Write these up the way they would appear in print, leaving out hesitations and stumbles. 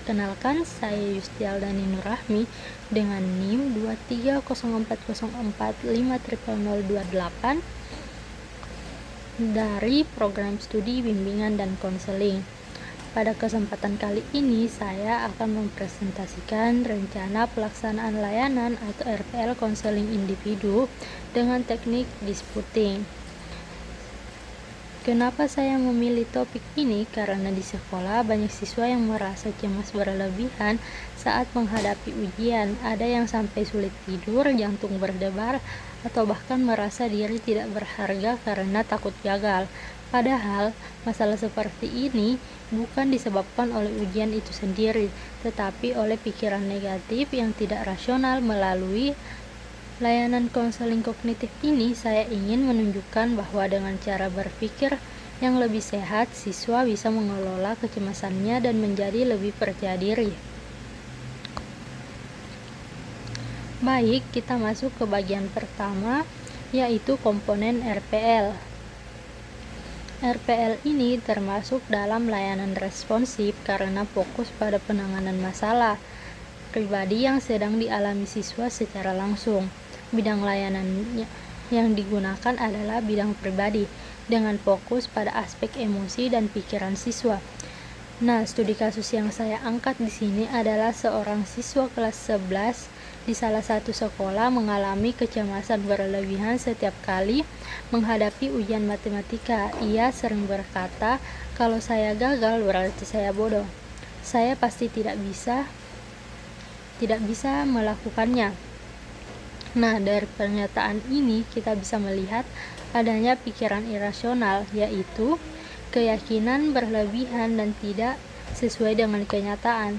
Perkenalkan, saya Yustialdani Nurrahmi dengan NIM 23040450028 dari Program Studi Bimbingan dan Konseling. Pada kesempatan kali ini, saya akan mempresentasikan rencana pelaksanaan layanan atau RPL konseling individu dengan teknik disputing. Kenapa saya memilih topik ini? Karena di sekolah banyak siswa yang merasa cemas berlebihan saat menghadapi ujian. Ada yang sampai sulit tidur, jantung berdebar, atau bahkan merasa diri tidak berharga karena takut gagal. Padahal, masalah seperti ini bukan disebabkan oleh ujian itu sendiri, tetapi oleh pikiran negatif yang tidak rasional. Melalui layanan konseling kognitif ini, saya ingin menunjukkan bahwa dengan cara berpikir yang lebih sehat, siswa bisa mengelola kecemasannya dan menjadi lebih percaya diri. Baik, kita masuk ke bagian pertama, yaitu komponen RPL. RPL ini termasuk dalam layanan responsif karena fokus pada penanganan masalah pribadi yang sedang dialami siswa secara langsung. Bidang layanan yang digunakan adalah bidang pribadi dengan fokus pada aspek emosi dan pikiran siswa. Nah, studi kasus yang saya angkat di sini adalah seorang siswa kelas 11 di salah satu sekolah mengalami kecemasan berlebihan setiap kali menghadapi ujian matematika. Ia sering berkata, "Kalau saya gagal berarti saya bodoh. Saya pasti tidak bisa melakukannya." Nah, dari pernyataan ini kita bisa melihat adanya pikiran irasional, yaitu keyakinan berlebihan dan tidak sesuai dengan kenyataan.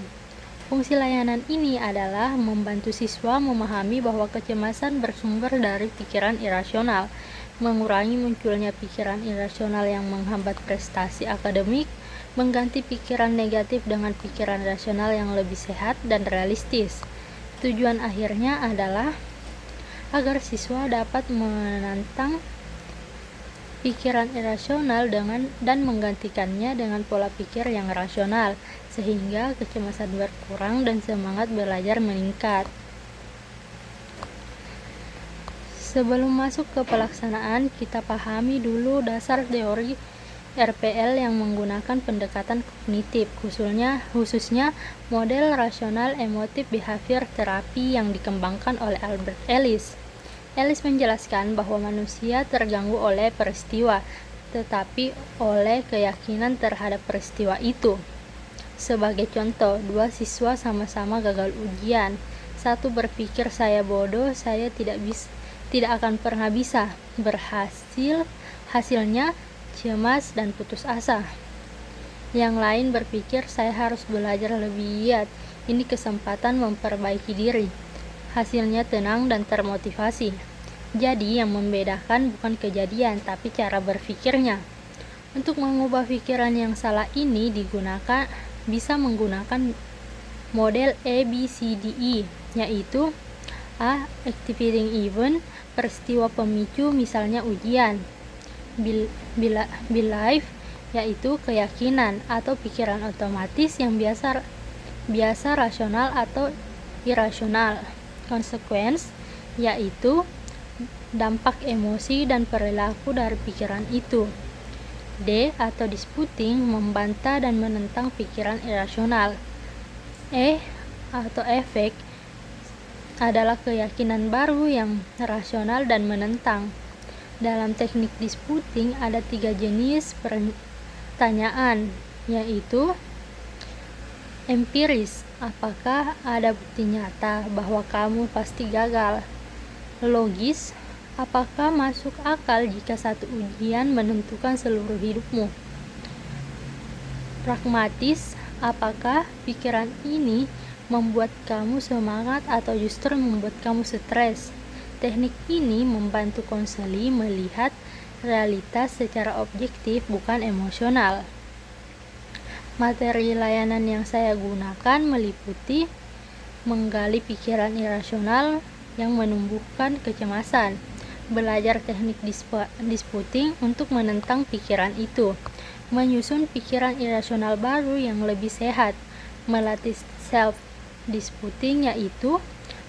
Fungsi layanan ini adalah membantu siswa memahami bahwa kecemasan bersumber dari pikiran irasional, mengurangi munculnya pikiran irasional yang menghambat prestasi akademik, mengganti pikiran negatif dengan pikiran rasional yang lebih sehat dan realistis. Tujuan akhirnya adalah agar siswa dapat menantang pikiran irasional dan menggantikannya dengan pola pikir yang rasional, sehingga kecemasan berkurang dan semangat belajar meningkat. Sebelum masuk ke pelaksanaan, kita pahami dulu dasar teori RPL yang menggunakan pendekatan kognitif, khususnya model rasional emotif behavior terapi yang dikembangkan oleh Albert Ellis. Ellis menjelaskan bahwa manusia terganggu oleh peristiwa, tetapi oleh keyakinan terhadap peristiwa itu. Sebagai contoh, dua siswa sama-sama gagal ujian. Satu berpikir, "Saya bodoh, saya tidak akan pernah bisa berhasil." Hasilnya cemas dan putus asa. Yang lain berpikir, "Saya harus belajar lebih giat. Ini kesempatan memperbaiki diri." Hasilnya tenang dan termotivasi. Jadi yang membedakan bukan kejadian, tapi cara berpikirnya. Untuk mengubah pikiran yang salah ini bisa menggunakan model ABCDE, yaitu A. Activating event, peristiwa pemicu, misalnya ujian. Belief, yaitu keyakinan atau pikiran otomatis yang biasa rasional atau irasional. Consequence, yaitu dampak emosi dan perilaku dari pikiran itu. D atau disputing, membantah dan menentang pikiran irasional. E atau efek adalah keyakinan baru yang rasional dan menentang. Dalam teknik disputing ada 3 jenis pertanyaan, yaitu empiris, apakah ada bukti nyata bahwa kamu pasti gagal? Logis, apakah masuk akal jika satu ujian menentukan seluruh hidupmu? Pragmatis, apakah pikiran ini membuat kamu semangat atau justru membuat kamu stres? Teknik ini membantu konseli melihat realitas secara objektif, bukan emosional. Materi layanan yang saya gunakan meliputi menggali pikiran irasional yang menumbuhkan kecemasan, belajar teknik disputing untuk menentang pikiran itu, menyusun pikiran irasional baru yang lebih sehat, melatih self-disputing, yaitu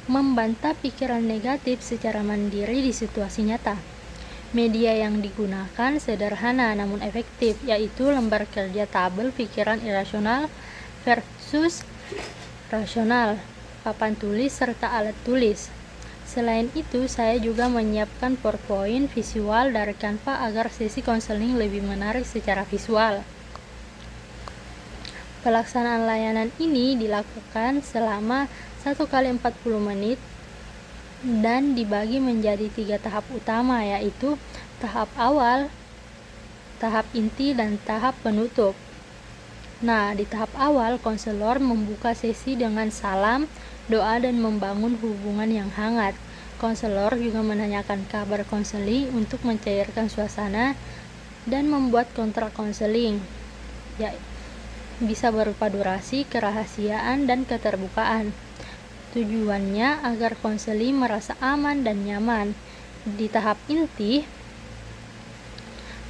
membantah pikiran negatif secara mandiri di situasi nyata. Media yang digunakan sederhana namun efektif, yaitu lembar kerja tabel pikiran irasional versus rasional, papan tulis, serta alat tulis. Selain itu, saya juga menyiapkan PowerPoint visual dari Canva agar sesi konseling lebih menarik secara visual. Pelaksanaan layanan ini dilakukan selama 1 kali 40 menit dan dibagi menjadi 3 tahap utama, yaitu tahap awal, tahap inti, dan tahap penutup. Nah, di tahap awal, konselor membuka sesi dengan salam, doa, dan membangun hubungan yang hangat. Konselor juga menanyakan kabar konseling untuk mencairkan suasana dan membuat kontrak konseling, ya, bisa berupa durasi, kerahasiaan, dan keterbukaan. Tujuannya agar konseling merasa aman dan nyaman. Di tahap inti,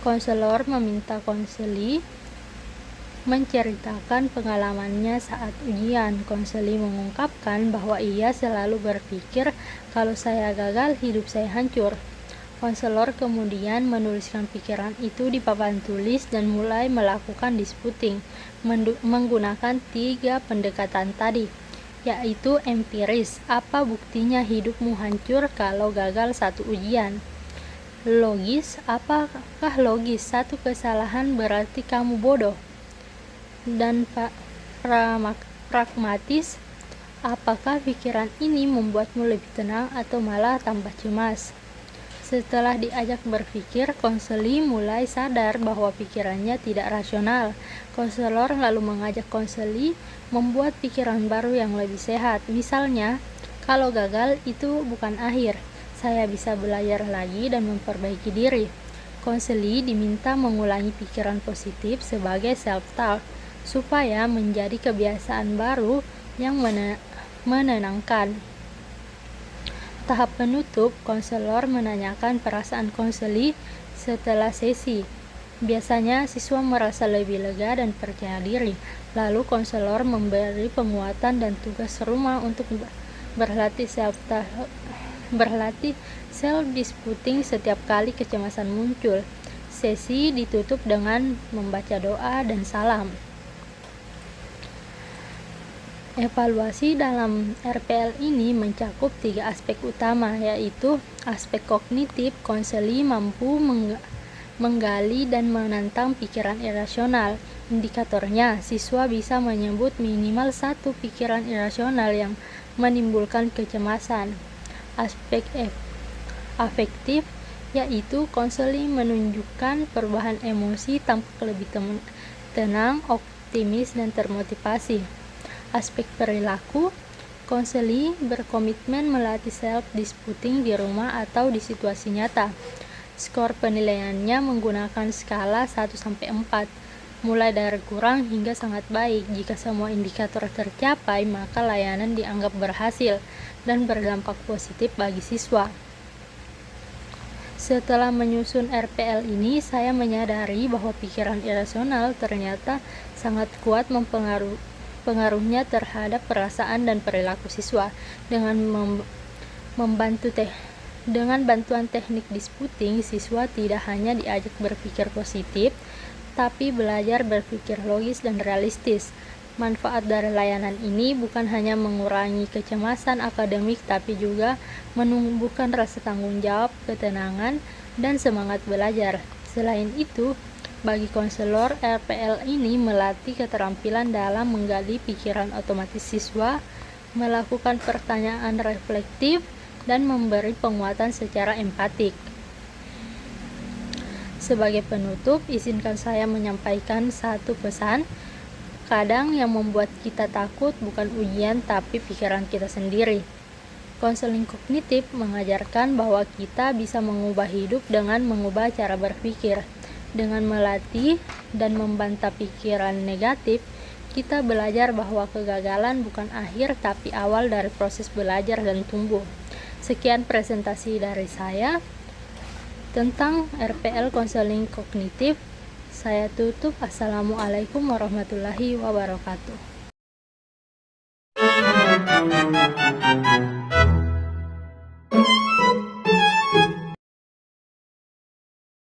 konselor meminta konseli menceritakan pengalamannya saat ujian. Konseli mengungkapkan bahwa ia selalu berpikir, kalau saya gagal, hidup saya hancur. Konselor kemudian menuliskan pikiran itu di papan tulis dan mulai melakukan disputing menggunakan 3 pendekatan tadi, yaitu empiris, apa buktinya hidupmu hancur kalau gagal satu ujian. Logis, apakah logis satu kesalahan berarti kamu bodoh? Dan pragmatis, apakah pikiran ini membuatmu lebih tenang atau malah tambah cemas? Setelah diajak berpikir, konseli mulai sadar bahwa pikirannya tidak rasional. Konselor lalu mengajak konseli membuat pikiran baru yang lebih sehat. Misalnya, kalau gagal itu bukan akhir, saya bisa belajar lagi dan memperbaiki diri. Konseli diminta mengulangi pikiran positif sebagai self-talk supaya menjadi kebiasaan baru yang menenangkan. Tahap penutup, konselor menanyakan perasaan konseli setelah sesi. Biasanya siswa merasa lebih lega dan percaya diri. Lalu konselor memberi penguatan dan tugas rumah untuk berlatih self-disputing setiap kali kecemasan muncul. Sesi ditutup dengan membaca doa dan salam. Evaluasi dalam RPL ini mencakup 3 aspek utama, yaitu aspek kognitif. Konseli mampu menggali dan menantang pikiran irasional. Indikatornya, siswa bisa menyebut minimal 1 pikiran irasional yang menimbulkan kecemasan. Aspek afektif, yaitu konseli menunjukkan perubahan emosi, tampak lebih tenang, optimis, dan termotivasi. Aspek perilaku, konseli berkomitmen melatih self-disputing di rumah atau di situasi nyata. Skor penilaiannya menggunakan skala 1-4, mulai dari kurang hingga sangat baik. Jika semua indikator tercapai, maka layanan dianggap berhasil dan berdampak positif bagi siswa. Setelah menyusun RPL ini, saya menyadari bahwa pikiran irasional ternyata sangat kuat pengaruhnya terhadap perasaan dan perilaku siswa. Dengan bantuan teknik disputing, siswa tidak hanya diajak berpikir positif, tapi belajar berpikir logis dan realistis. Manfaat dari layanan ini bukan hanya mengurangi kecemasan akademik, tapi juga menumbuhkan rasa tanggung jawab, ketenangan, dan semangat belajar. Selain itu, bagi konselor, RPL ini melatih keterampilan dalam menggali pikiran otomatis siswa, melakukan pertanyaan reflektif, dan memberi penguatan secara empatik. Sebagai penutup, izinkan saya menyampaikan satu pesan. Kadang yang membuat kita takut bukan ujian, tapi pikiran kita sendiri. Konseling kognitif mengajarkan bahwa kita bisa mengubah hidup dengan mengubah cara berpikir. Dengan melatih dan membantah pikiran negatif, kita belajar bahwa kegagalan bukan akhir, tapi awal dari proses belajar dan tumbuh. Sekian presentasi dari saya tentang RPL konseling kognitif. Saya tutup. Assalamualaikum warahmatullahi wabarakatuh.